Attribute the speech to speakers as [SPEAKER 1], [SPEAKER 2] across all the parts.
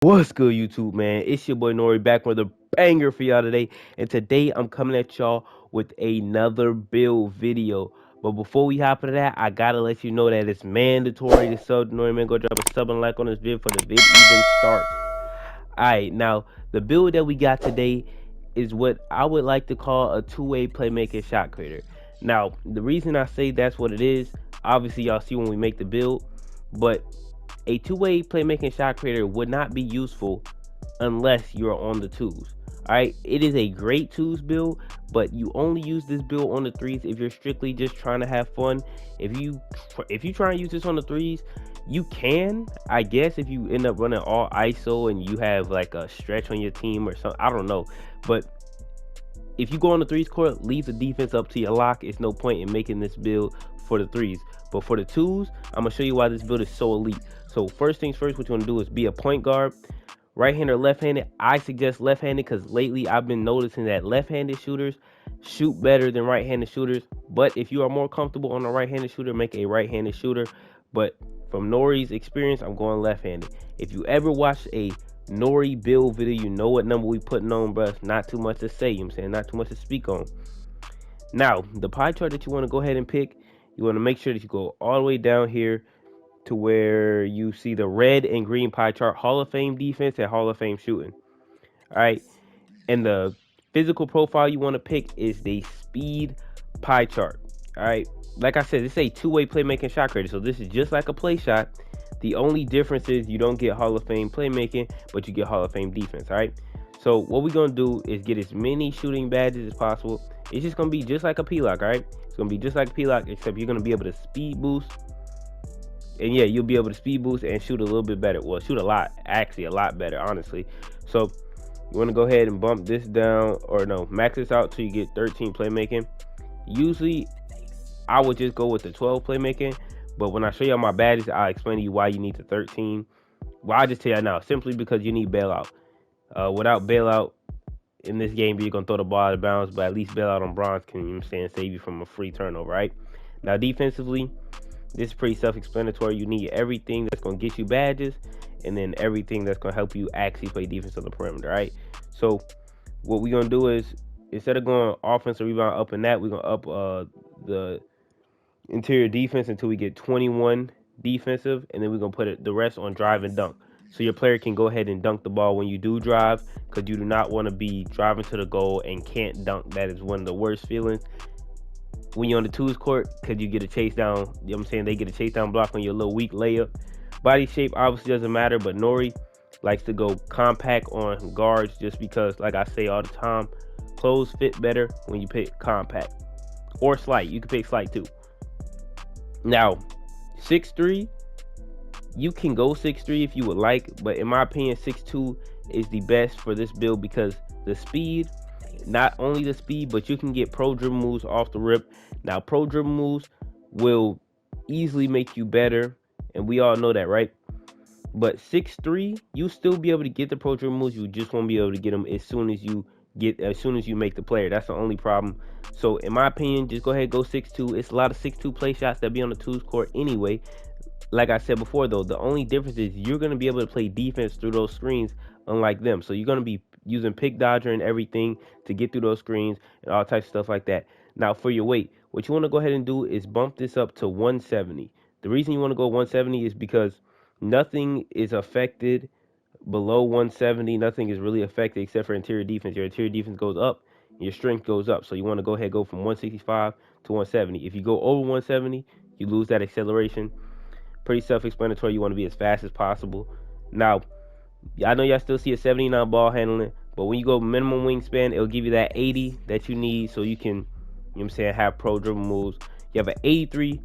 [SPEAKER 1] What's good, YouTube, man? It's your boy Nori back with a banger for y'all today. And today I'm coming at y'all with another build video. But before we hop into that, I gotta let you know that it's mandatory to sub. Nori, man, go drop a sub and like on this video for the vid even starts. Alright, now the build that we got today is what I would like to call a two-way playmaking shot creator. Now, the reason I say that's what it is, obviously y'all see when we make the build, but a two-way playmaking shot creator would not be useful unless you're on the twos. Alright, it is a great twos build, but you only use this build on the threes if you're strictly just trying to have fun. If you try and use this on the threes, you can, I guess, if you end up running all ISO and you have like a stretch on your team or something. I don't know, but if you go on the threes court, leave the defense up to your lock. It's no point in making this build for the threes. But for the twos, I'm gonna show you why this build is so elite. So first things first, what you want to do is be a point guard, right-handed or left-handed. I suggest left-handed because lately I've been noticing that left-handed shooters shoot better than right-handed shooters. But if you are more comfortable on a right-handed shooter, make a right-handed shooter. But from Nori's experience, I'm going left-handed. If you ever watch a Nori build video, you know what number we putting on, bruh. Not too much to say, you know what I'm saying? Not too much to speak on. Now, the pie chart that you want to go ahead and pick, you want to make sure that you go all the way down here to where you see the red and green pie chart, Hall of Fame defense and Hall of Fame shooting. All right. And the physical profile you want to pick is the speed pie chart. All right. Like I said, this is a two-way playmaking shot creator. So this is just like a play shot. The only difference is you don't get Hall of Fame playmaking, but you get Hall of Fame defense. All right. So what we're going to do is get as many shooting badges as possible. It's just going to be just like a P-Lock. All right. It's going to be just like a P-Lock, except you're going to be able to speed boost. And yeah, you'll be able to speed boost and shoot a little bit better. Well, shoot a lot, actually a lot better, honestly. So you want to go ahead and bump this down, or no, max this out till you get 13 playmaking. Usually, I would just go with the 12 playmaking. But when I show you my badges, I'll explain to you why you need the 13. Well, I'll just tell you now, simply because you need bailout. Without bailout, in this game, you're going to throw the ball out of bounds, but at least bailout on bronze can, you know what I'm saying, save you from a free turnover, right? Now, defensively, this is pretty self-explanatory. You need everything that's going to get you badges, and then everything that's going to help you actually play defense on the perimeter, right? So what we're going to do is, instead of going offensive rebound up in that, we're going to up the interior defense until we get 21 defensive, and then we're going to put the rest on drive and dunk. So your player can go ahead and dunk the ball when you do drive, because you do not want to be driving to the goal and can't dunk. That is one of the worst feelings when you're on the twos court, because you get a chase down, you know what I'm saying, they get a chase down block on your little weak layup. Body shape obviously doesn't matter, but Nori likes to go compact on guards just because, like I say all the time, clothes fit better when you pick compact. Or slight, you can pick slight too. Now, 6'3", you can go 6'3" if you would like, but in my opinion, 6'2" is the best for this build because the speed, not only the speed, but you can get pro dribble moves off the rip. Now, pro dribble moves will easily make you better, and we all know that, right? But 6'3", you still be able to get the pro dribble moves. You just won't be able to get them as soon as you make the player. That's the only problem. So, in my opinion, just go ahead and go 6'2". It's a lot of 6'2" play shots that be on the twos court anyway. Like I said before, though, the only difference is you're going to be able to play defense through those screens, unlike them. So you're going to be using pick dodger and everything to get through those screens and all types of stuff like that. Now, for your weight, what you want to go ahead and do is bump this up to 170. The reason you want to go 170 is because nothing is affected below 170. Nothing is really affected except for interior defense. Your interior defense goes up, your strength goes up. So you want to go ahead and go from 165 to 170. If you go over 170, you lose that acceleration. Pretty self-explanatory. You want to be as fast as possible. Now, I know y'all still see a 79 ball handling, but when you go minimum wingspan, it'll give you that 80 that you need so you can, you know what I'm saying, have pro dribble moves. You have an 83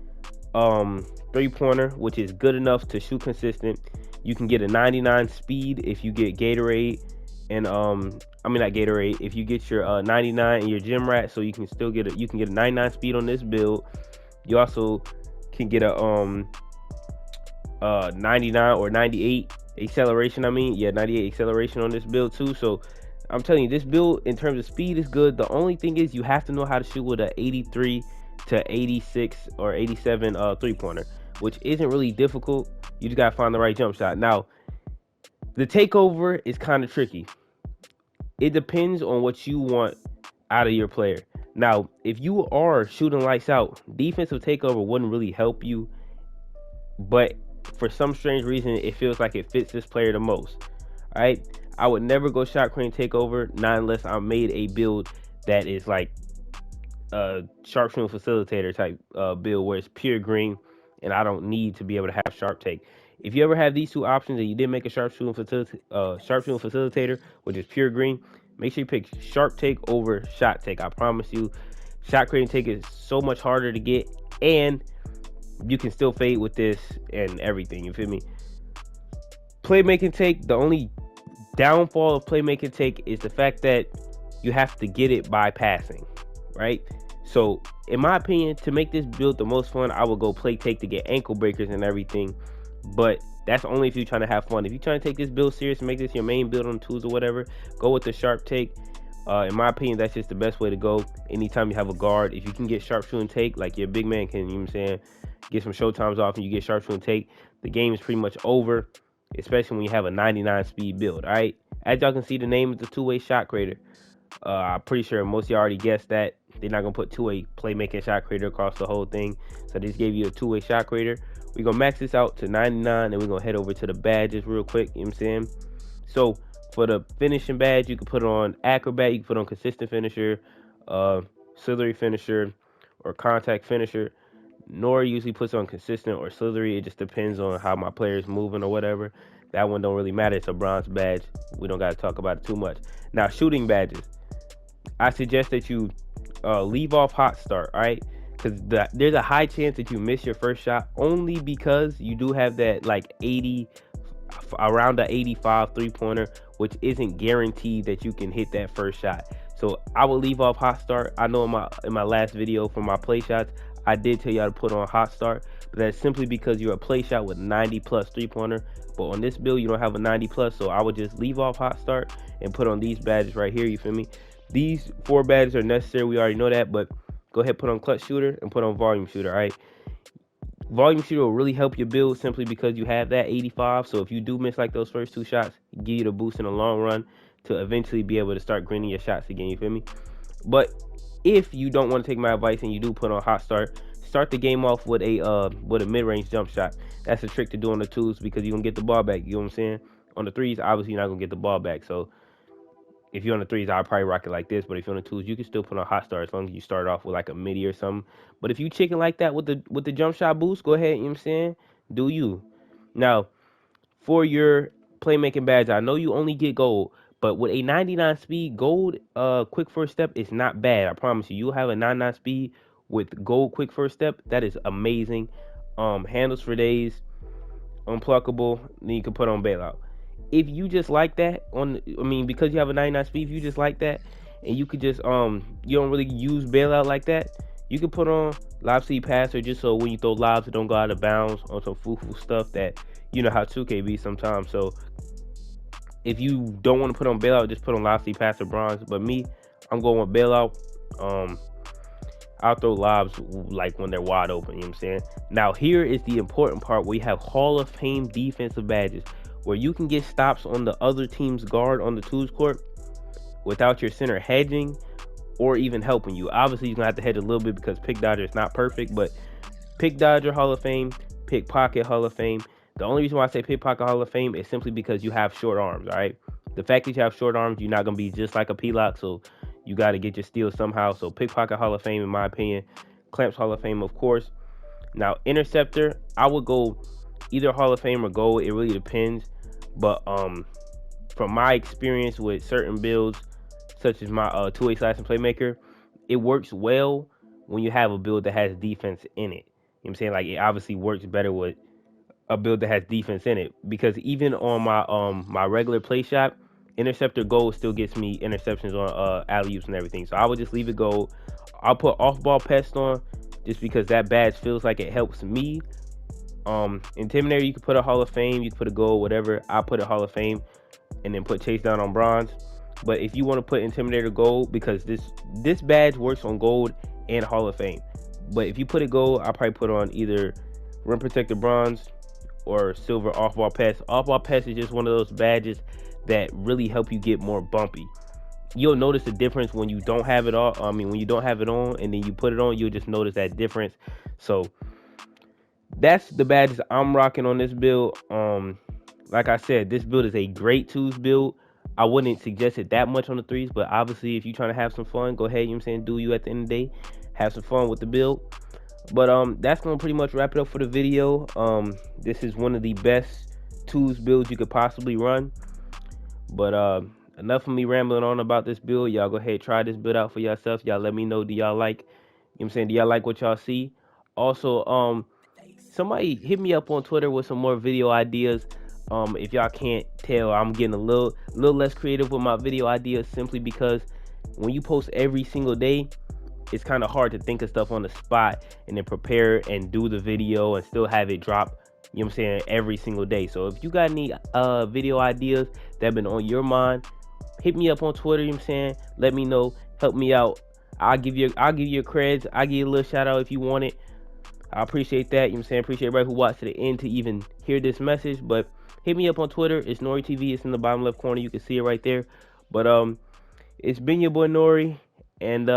[SPEAKER 1] three-pointer, which is good enough to shoot consistent. You can get a 99 speed if you get Gatorade, and not Gatorade, if you get your 99 and your gym rat, so you can still get a 99 speed on this build. You also can get a 99 or 98 acceleration. 98 acceleration on this build too. So I'm telling you, this build in terms of speed is good. The only thing is you have to know how to shoot with a 83 to 86 or 87 three-pointer, which isn't really difficult. You just gotta find the right jump shot. Now, The takeover is kind of tricky. It depends on what you want out of your player. Now, if you are shooting lights out, defensive takeover wouldn't really help you, but for some strange reason, it feels like it fits this player the most. All right, I would never go shot cream takeover, not unless I made a build that is like a sharpshooting facilitator type build where it's pure green and I don't need to be able to have sharp take. If you ever have these two options and you didn't make a sharpshooting facilitator, which is pure green, make sure you pick sharp take over shot take. I promise you, shot creating take is so much harder to get, and you can still fade with this and everything. You feel me? Playmaking take, the only downfall of playmaking take is the fact that you have to get it by passing, right? So in my opinion, to make this build the most fun, I would go play take to get ankle breakers and everything, but that's only if you're trying to have fun. If you're trying to take this build serious and make this your main build on tools or whatever, go with the sharp take. In my opinion, that's just the best way to go anytime you have a guard. If you can get sharpshooting take, like your big man can, you know what I'm saying, get some showtimes off and you get sharpshooting take, the game is pretty much over, especially when you have a 99 speed build. All right, as y'all can see, the name is the two-way shot creator. I'm pretty sure most of y'all already guessed that. They're not gonna put two-way playmaking shot creator across the whole thing, so they just gave you a two-way shot creator. We're gonna max this out to 99 and we're gonna head over to the badges real quick, you know what I'm saying? So for the finishing badge, you can put on acrobat, you can put on consistent finisher, auxiliary finisher, or contact finisher. Nor usually puts on consistent or auxiliary. It just depends on how my player is moving or whatever. That one don't really matter. It's a bronze badge. We don't got to talk about it too much. Now, shooting badges. I suggest that you leave off hot start, all right? Because there's a high chance that you miss your first shot, only because you do have that like 80, around the 85 three-pointer, which isn't guaranteed that you can hit that first shot. So I will leave off hot start. I know in my last video for my play shots, I did tell y'all to put on hot start, but that's simply because you're a play shot with 90 plus three-pointer. But on this build, you don't have a 90 plus, so I would just leave off hot start and put on these badges right here. You feel me? These 4 badges are necessary. We already know that, but go ahead, put on clutch shooter and put on volume shooter. All right. Volume shooter will really help your build simply because you have that 85. So if you do miss like those first 2 shots, give you the boost in the long run to eventually be able to start grinding your shots again. You feel me? But if you don't want to take my advice and you do put on hot start the game off with a mid-range jump shot. That's a trick to do on the twos because you're gonna get the ball back. You know what I'm saying? On the threes, obviously you're not gonna get the ball back. So if you're on the threes, I'll probably rock it like this. But if you're on the twos, you can still put on hot start as long as you start off with like a midi or something. But if you chicken like that with the jump shot boost, go ahead. You know what I'm saying? Do you? Now, for your playmaking badge, I know you only get gold. But with a 99 speed, gold quick first step is not bad. I promise you. You'll have a 99 speed with gold quick first step. That is amazing. Handles for days, unpluckable. Then you can put on bailout. If you just like that, because you have a 99 speed, if you just like that, and you could just you don't really use bailout like that, you can put on lob seed passer just so when you throw lobs, it don't go out of bounds on some foo-foo stuff that you know how 2K be sometimes. So if you don't want to put on bailout, just put on lob seed passer bronze. But me, I'm going with bailout. I'll throw lobs like when they're wide open, you know what I'm saying? Now here is the important part where you have Hall of Fame defensive badges, where you can get stops on the other team's guard on the twos court without your center hedging or even helping you. Obviously, you're going to have to hedge a little bit because pick dodger is not perfect, but pick dodger Hall of Fame, pickpocket Hall of Fame. The only reason why I say pickpocket Hall of Fame is simply because you have short arms, all right? The fact that you have short arms, you're not going to be just like a P-lock, so you got to get your steals somehow. So pickpocket Hall of Fame, in my opinion. Clamps Hall of Fame, of course. Now, interceptor, I would go either Hall of Fame or gold. It really depends. But from my experience with certain builds, such as my two-way slashing playmaker, it works well when you have a build that has defense in it. You know what I'm saying? Like, it obviously works better with a build that has defense in it. Because even on my my regular play shot, interceptor gold still gets me interceptions on alley-oops and everything. So I would just leave it gold. I'll put off-ball pest on just because that badge feels like it helps me. Intimidator, you can put a Hall of Fame, you can put a gold, whatever. I'll put a Hall of Fame and then put chase down on bronze. But if you want to put Intimidator gold, because this badge works on gold and Hall of Fame. But if you put it gold, I'll probably put on either Rim Protector bronze or silver off-ball pass. Off-ball pass is just one of those badges that really help you get more bumpy. You'll notice the difference when you don't have it all. When you don't have it on and then you put it on, you'll just notice that difference. So that's the badges I'm rocking on this build. Like I said, this build is a great twos build. I wouldn't suggest it that much on the threes, but obviously if you're trying to have some fun, go ahead, you know what I'm saying, do you at the end of the day, have some fun with the build. But that's gonna pretty much wrap it up for the video. This is one of the best twos builds you could possibly run. But enough of me rambling on about this build. Y'all go ahead, try this build out for yourself. Y'all let me know, do y'all like, you know what I'm saying, do y'all like what y'all see? Also, somebody hit me up on Twitter with some more video ideas. If y'all can't tell, I'm getting a little less creative with my video ideas, simply because when you post every single day, it's kind of hard to think of stuff on the spot and then prepare and do the video and still have it drop, you know what I'm saying, every single day. So if you got any video ideas that have been on your mind, hit me up on Twitter, you know what I'm saying, let me know, help me out. I'll give you your creds, I'll give you a little shout out if you want it. I appreciate that, you know what I'm saying, appreciate everybody who watched to the end to even hear this message. But hit me up on Twitter, it's NorriTV, it's in the bottom left corner, you can see it right there. But it's been your boy Norri, and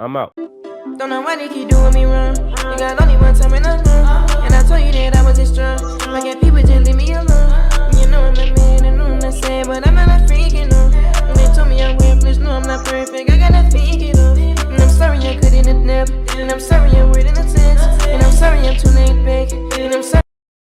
[SPEAKER 1] I'm out.
[SPEAKER 2] Don't know why they keep doing me wrong. You got only one time in a month, and I told you that I wasn't strong. Like if people just leave me alone. You know I'm a man and know I'm not saying, but I'm not